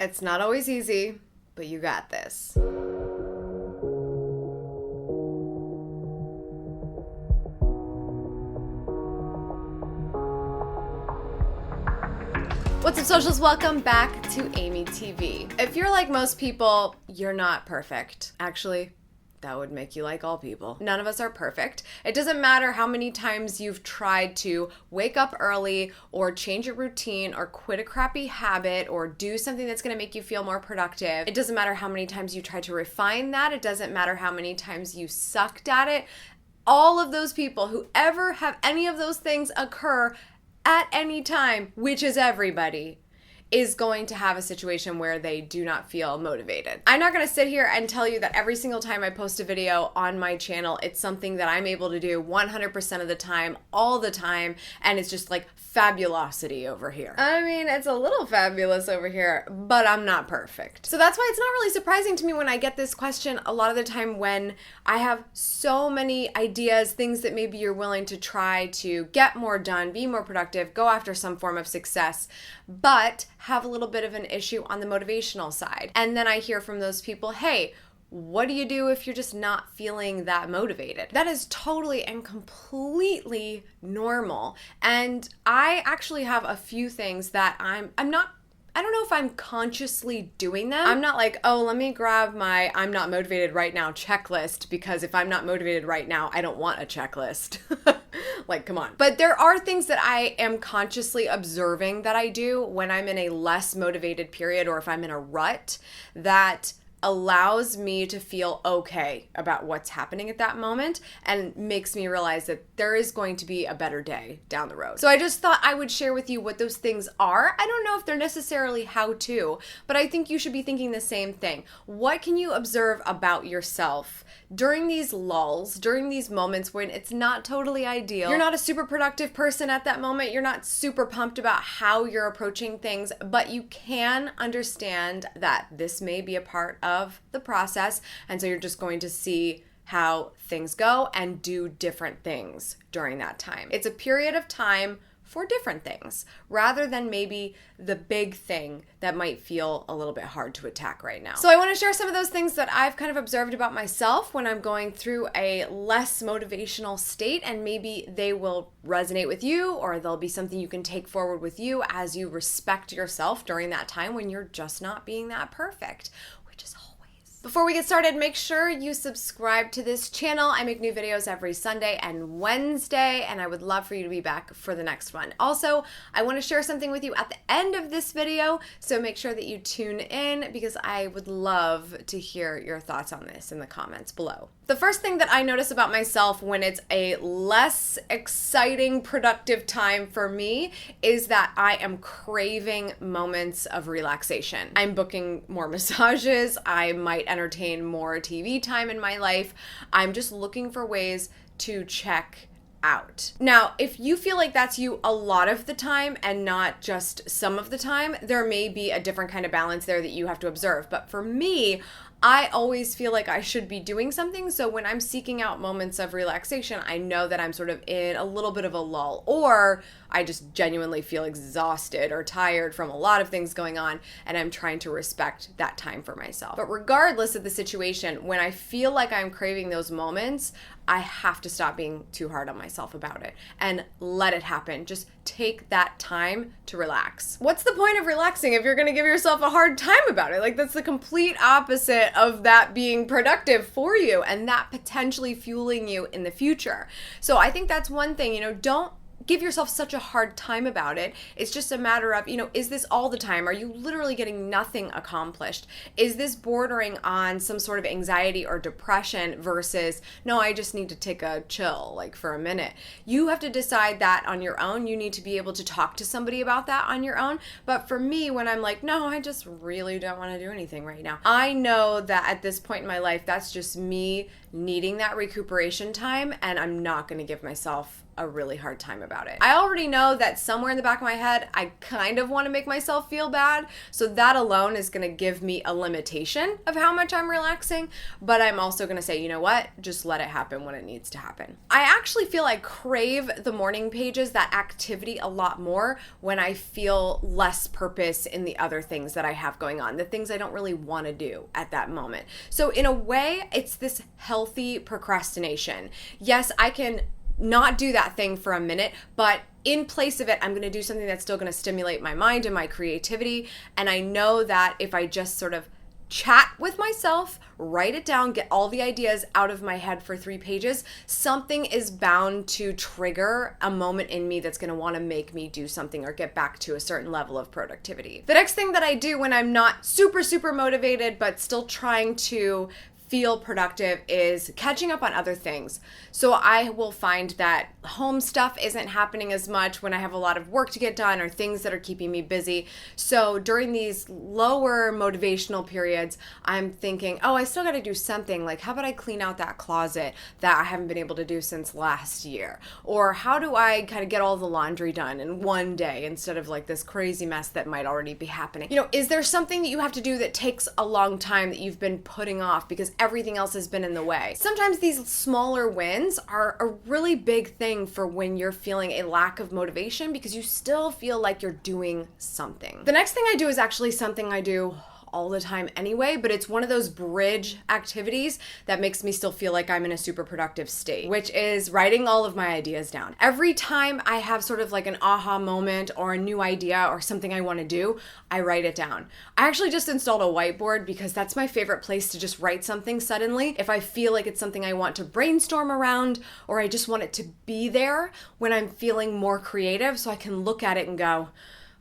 It's not always easy, but you got this. What's up, socials? Welcome back to Amy TV. If you're like most people, you're not perfect. Actually, that would make you like all people. None of us are perfect. It doesn't matter how many times you've tried to wake up early or change your routine or quit a crappy habit or do something that's gonna make you feel more productive. It doesn't matter how many times you try to refine that. It doesn't matter how many times you sucked at it. All of those people who ever have any of those things occur at any time, which is everybody, is going to have a situation where they do not feel motivated. I'm not gonna sit here and tell you that every single time I post a video on my channel, it's something that I'm able to do 100% of the time, all the time, and it's just like fabulosity over here. I mean, it's a little fabulous over here, but I'm not perfect. So that's why it's not really surprising to me when I get this question a lot of the time when I have so many ideas, things that maybe you're willing to try to get more done, be more productive, go after some form of success, but have a little bit of an issue on the motivational side. And then I hear from those people, hey, what do you do if you're just not feeling that motivated? That is totally and completely normal. And I actually have a few things that I don't know if I'm consciously doing them. I'm not like, oh, let me grab my I'm not motivated right now checklist, because if I'm not motivated right now, I don't want a checklist. Like, come on. But there are things that I am consciously observing that I do when I'm in a less motivated period, or if I'm in a rut, that allows me to feel okay about what's happening at that moment and makes me realize that there is going to be a better day down the road. So I just thought I would share with you what those things are. I don't know if they're necessarily how to, but I think you should be thinking the same thing. What can you observe about yourself during these lulls, during these moments when it's not totally ideal? You're not a super productive person at that moment. You're not super pumped about how you're approaching things, but you can understand that this may be a part of the process, and so you're just going to see how things go and do different things during that time. It's a period of time for different things, rather than maybe the big thing that might feel a little bit hard to attack right now. So I want to share some of those things that I've kind of observed about myself when I'm going through a less motivational state, and maybe they will resonate with you, or they'll be something you can take forward with you as you respect yourself during that time when you're just not being that perfect, which is always. Before we get started, make sure you subscribe to this channel. I make new videos every Sunday and Wednesday, and I would love for you to be back for the next one. Also, I want to share something with you at the end of this video, so make sure that you tune in, because I would love to hear your thoughts on this in the comments below. The first thing that I notice about myself when it's a less exciting, productive time for me is that I am craving moments of relaxation. I'm booking more massages. I might entertain more TV time in my life. I'm just looking for ways to check out. Now, if you feel like that's you a lot of the time and not just some of the time, there may be a different kind of balance there that you have to observe. But for me, I always feel like I should be doing something. So when I'm seeking out moments of relaxation, I know that I'm sort of in a little bit of a lull, or I just genuinely feel exhausted or tired from a lot of things going on, and I'm trying to respect that time for myself. But regardless of the situation, when I feel like I'm craving those moments, I have to stop being too hard on myself about it and let it happen. Just take that time to relax. What's the point of relaxing if you're gonna give yourself a hard time about it? Like, that's the complete opposite of that being productive for you and that potentially fueling you in the future. So I think that's one thing, don't give yourself such a hard time about it. It's just a matter of, is this all the time? Are you literally getting nothing accomplished? Is this bordering on some sort of anxiety or depression versus, no, I just need to take a chill, like for a minute? You have to decide that on your own. You need to be able to talk to somebody about that on your own. But for me, when I'm like, no, I just really don't want to do anything right now, I know that at this point in my life, that's just me needing that recuperation time, and I'm not going to give myself a really hard time about it. I already know that somewhere in the back of my head, I kind of want to make myself feel bad. So that alone is going to give me a limitation of how much I'm relaxing. But I'm also going to say, you know what? Just let it happen when it needs to happen. I actually feel I crave the morning pages, that activity, a lot more when I feel less purpose in the other things that I have going on, the things I don't really want to do at that moment. So in a way, it's this healthy procrastination. Yes, I can not do that thing for a minute, but in place of it, I'm going to do something that's still going to stimulate my mind and my creativity. And I know that if I just sort of chat with myself, write it down, get all the ideas out of my head for 3 pages, something is bound to trigger a moment in me that's going to want to make me do something or get back to a certain level of productivity. The next thing that I do when I'm not super motivated, but still trying to feel productive, is catching up on other things. So I will find that home stuff isn't happening as much when I have a lot of work to get done or things that are keeping me busy. So during these lower motivational periods, I'm thinking, oh, I still got to do something. Like, how about I clean out that closet that I haven't been able to do since last year? Or how do I kind of get all the laundry done in one day instead of like this crazy mess that might already be happening? You know, is there something that you have to do that takes a long time that you've been putting off because everything else has been in the way? Sometimes these smaller wins are a really big thing for when you're feeling a lack of motivation because you still feel like you're doing something. The next thing I do is actually something I do all the time anyway, but it's one of those bridge activities that makes me still feel like I'm in a super productive state, which is writing all of my ideas down. Every time I have sort of like an aha moment or a new idea or something I want to do, I write it down. I actually just installed a whiteboard because that's my favorite place to just write something suddenly. If I feel like it's something I want to brainstorm around, or I just want it to be there when I'm feeling more creative so I can look at it and go,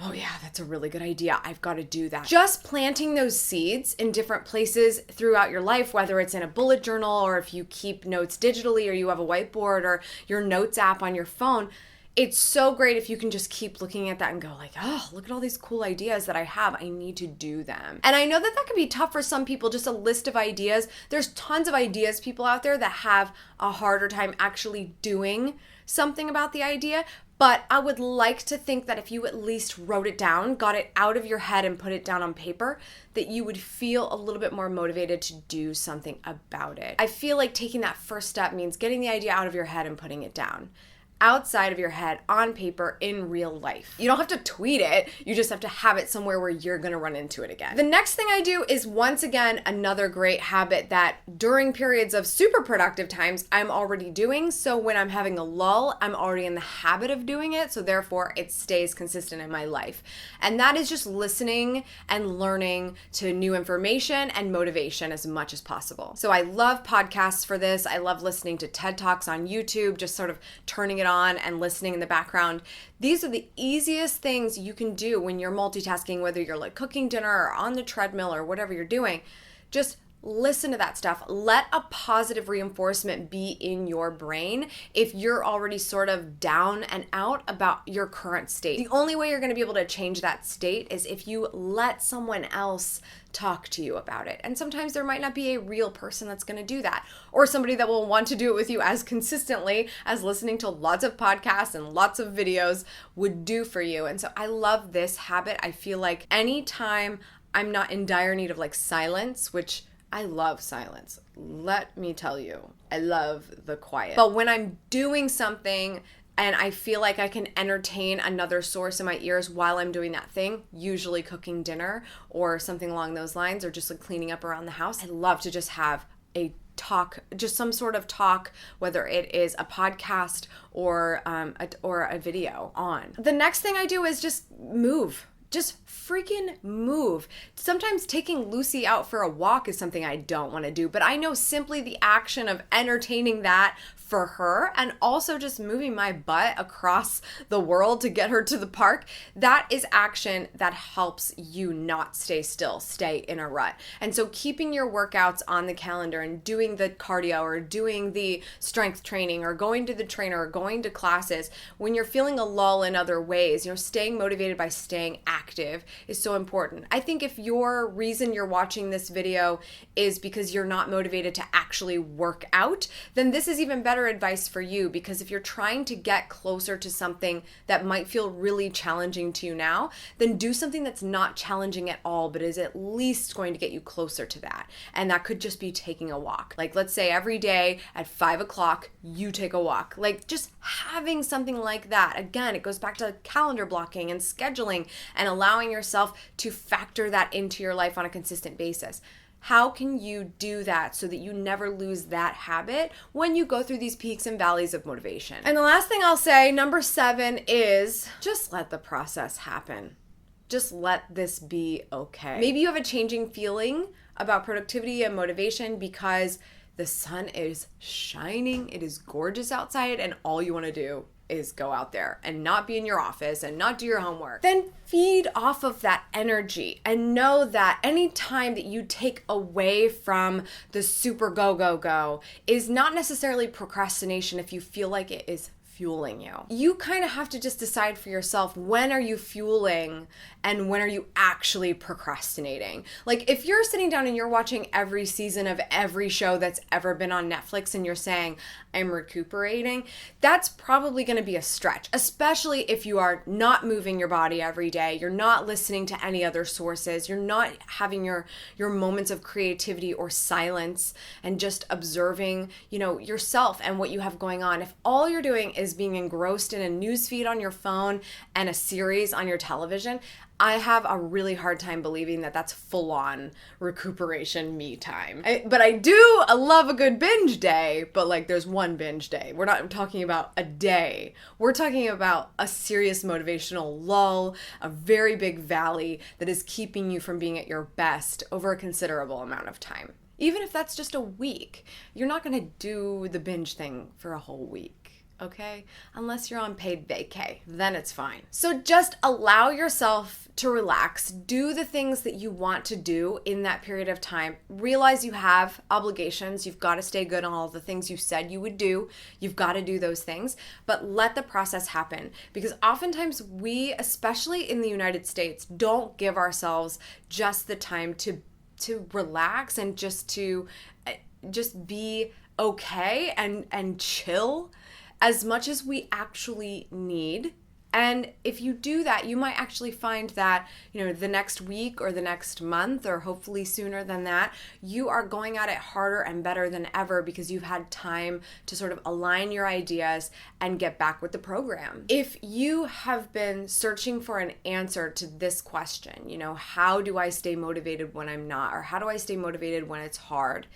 oh yeah, that's a really good idea. I've got to do that. Just planting those seeds in different places throughout your life, whether it's in a bullet journal or if you keep notes digitally or you have a whiteboard or your notes app on your phone, it's so great if you can just keep looking at that and go like, oh, look at all these cool ideas that I have. I need to do them. And I know that that can be tough for some people, just a list of ideas. There's tons of ideas people out there that have a harder time actually doing something about the idea. But I would like to think that if you at least wrote it down, got it out of your head and put it down on paper, that you would feel a little bit more motivated to do something about it. I feel like taking that first step means getting the idea out of your head and putting it down. Outside of your head, on paper, in real life. You don't have to tweet it, you just have to have it somewhere where you're gonna run into it again. The next thing I do is, once again, another great habit that during periods of super productive times, I'm already doing. So when I'm having a lull, I'm already in the habit of doing it, so therefore it stays consistent in my life. And that is just listening and learning to new information and motivation as much as possible. So I love podcasts for this. I love listening to TED Talks on YouTube, just sort of turning it on and listening in the background. These are the easiest things you can do when you're multitasking, whether you're like cooking dinner or on the treadmill or whatever you're doing. Just listen to that stuff. Let a positive reinforcement be in your brain if you're already sort of down and out about your current state. The only way you're going to be able to change that state is if you let someone else talk to you about it. And sometimes there might not be a real person that's going to do that, or somebody that will want to do it with you as consistently as listening to lots of podcasts and lots of videos would do for you. And so I love this habit. I feel like anytime I'm not in dire need of like silence, which I love silence. Let me tell you, I love the quiet. But when I'm doing something and I feel like I can entertain another source in my ears while I'm doing that thing, usually cooking dinner or something along those lines, or just like cleaning up around the house, I love to just have a talk, just some sort of talk, whether it is a podcast or a video on. The next thing I do is just move. Just freaking move. Sometimes taking Lucy out for a walk is something I don't want to do, but I know simply the action of entertaining that for her and also just moving my butt across the world to get her to the park, that is action that helps you not stay still, stay in a rut. And so keeping your workouts on the calendar and doing the cardio or doing the strength training or going to the trainer or going to classes when you're feeling a lull in other ways, staying motivated by staying active active is so important. I think if your reason you're watching this video is because you're not motivated to actually work out, then this is even better advice for you, because if you're trying to get closer to something that might feel really challenging to you now, then do something that's not challenging at all, but is at least going to get you closer to that. And that could just be taking a walk. Like, let's say every day at 5 o'clock, you take a walk. Like, just having something like that. Again, it goes back to calendar blocking and scheduling and allowing yourself to factor that into your life on a consistent basis. How can you do that so that you never lose that habit when you go through these peaks and valleys of motivation? And the last thing I'll say, number 7, is just let the process happen. Just let this be okay. Maybe you have a changing feeling about productivity and motivation because the sun is shining, it is gorgeous outside, and all you want to do is go out there and not be in your office and not do your homework. Then feed off of that energy and know that any time that you take away from the super go is not necessarily procrastination if you feel like it is fueling you. You kind of have to just decide for yourself, when are you fueling and when are you actually procrastinating? Like, if you're sitting down and you're watching every season of every show that's ever been on Netflix and you're saying, I'm recuperating, that's probably going to be a stretch, especially if you are not moving your body every day, you're not listening to any other sources, you're not having your moments of creativity or silence and just observing, yourself and what you have going on. If all you're doing is being engrossed in a newsfeed on your phone and a series on your television, I have a really hard time believing that that's full-on recuperation me time. But I love a good binge day, but like, there's one binge day. We're not talking about a day. We're talking about a serious motivational lull, a very big valley that is keeping you from being at your best over a considerable amount of time. Even if that's just a week, you're not going to do the binge thing for a whole week. Okay? Unless you're on paid vacay, then it's fine. So just allow yourself to relax, do the things that you want to do in that period of time. Realize you have obligations. You've got to stay good on all the things you said you would do. You've got to do those things, but let the process happen, because oftentimes we, especially in the United States, don't give ourselves just the time to relax and just be okay and chill as much as we actually need. And if you do that, you might actually find that, the next week or the next month, or hopefully sooner than that, you are going at it harder and better than ever because you've had time to sort of align your ideas and get back with the program. If you have been searching for an answer to this question, how do I stay motivated when I'm not, or how do I stay motivated when it's hard?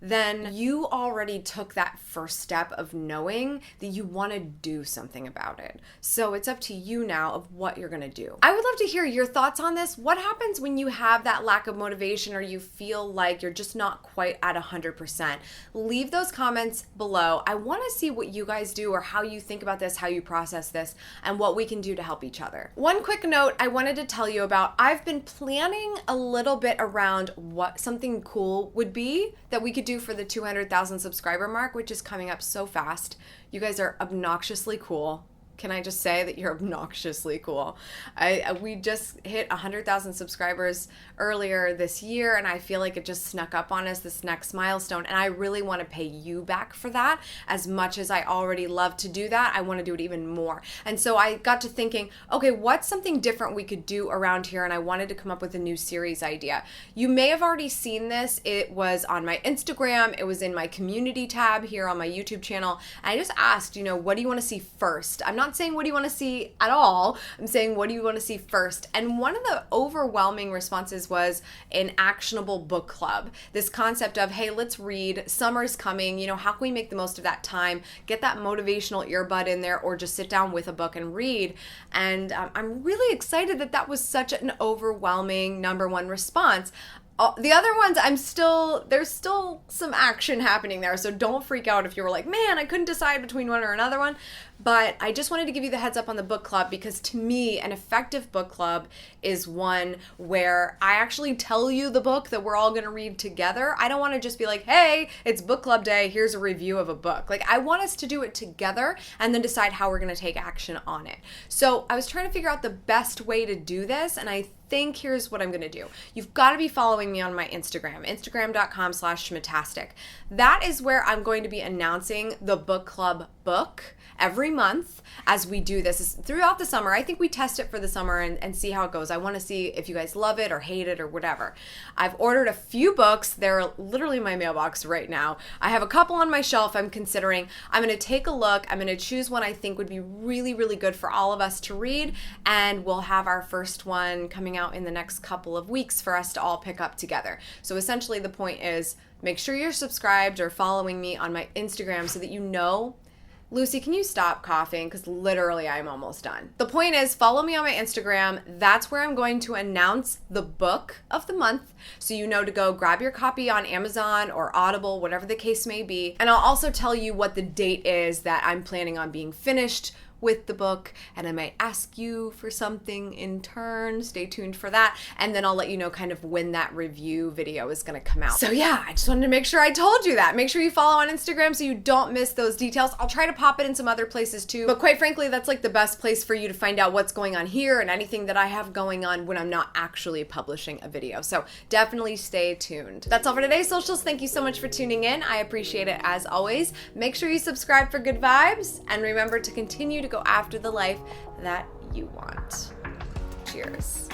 Then you already took that first step of knowing that you want to do something about it. So it's up to you now of what you're going to do. I would love to hear your thoughts on this. What happens when you have that lack of motivation or you feel like you're just not quite at 100%? Leave those comments below. I want to see what you guys do or how you think about this, how you process this, and what we can do to help each other. One quick note I wanted to tell you about. I've been planning a little bit around what something cool would be that we could do for the 200,000 subscriber mark, which is coming up so fast. You guys are obnoxiously cool. Can I just say that you're obnoxiously cool? We just hit 100,000 subscribers earlier this year, and I feel like it just snuck up on us, this next milestone, and I really want to pay you back for that. As much as I already love to do that, I want to do it even more. And so I got to thinking, okay, what's something different we could do around here? And I wanted to come up with a new series idea. You may have already seen this. It was on my Instagram. It was in my community tab here on my YouTube channel. And I just asked, what do you want to see first? I'm not saying what do you want to see at all. I'm saying what do you want to see first? And one of the overwhelming responses was an actionable book club. This concept of, hey, let's read. Summer's coming. How can we make the most of that time? Get that motivational earbud in there, or just sit down with a book and read. And I'm really excited that was such an overwhelming #1 response. The other ones, there's still some action happening there, so don't freak out if you were like, man, I couldn't decide between one or another one. But I just wanted to give you the heads up on the book club, because to me, an effective book club is one where I actually tell you the book that we're all going to read together. I don't want to just be like, hey, it's book club day, here's a review of a book. Like, I want us to do it together and then decide how we're going to take action on it. So I was trying to figure out the best way to do this, and I think here's what I'm going to do. You've got to be following me on my Instagram, instagram.com/schmittastic. That is where I'm going to be announcing the book club book every month as we do this. Throughout the summer. I think we test it for the summer and see how it goes. I want to see if you guys love it or hate it or whatever. I've ordered a few books. They're literally in my mailbox right now. I have a couple on my shelf I'm considering. I'm going to take a look. I'm going to choose one I think would be really, really good for all of us to read, and we'll have our first one coming out in the next couple of weeks for us to all pick up together. So essentially the point is, make sure you're subscribed or following me on my Instagram so that you know. Lucy, can you stop coughing? Because literally I'm almost done. The point is, follow me on my Instagram. That's where I'm going to announce the book of the month, so you know to go grab your copy on Amazon or Audible, whatever the case may be. And I'll also tell you what the date is that I'm planning on being finished with the book, and I might ask you for something in turn. Stay tuned for that, and then I'll let you know kind of when that review video is going to come out. So yeah, I just wanted to make sure I told you that. Make sure you follow on Instagram so you don't miss those details. I'll try to pop it in some other places too, but quite frankly, that's like the best place for you to find out what's going on here and anything that I have going on when I'm not actually publishing a video. So definitely stay tuned. That's all for today's socials. Thank you so much for tuning in. I appreciate it as always. Make sure you subscribe for good vibes, and remember to continue to go after the life that you want. Cheers.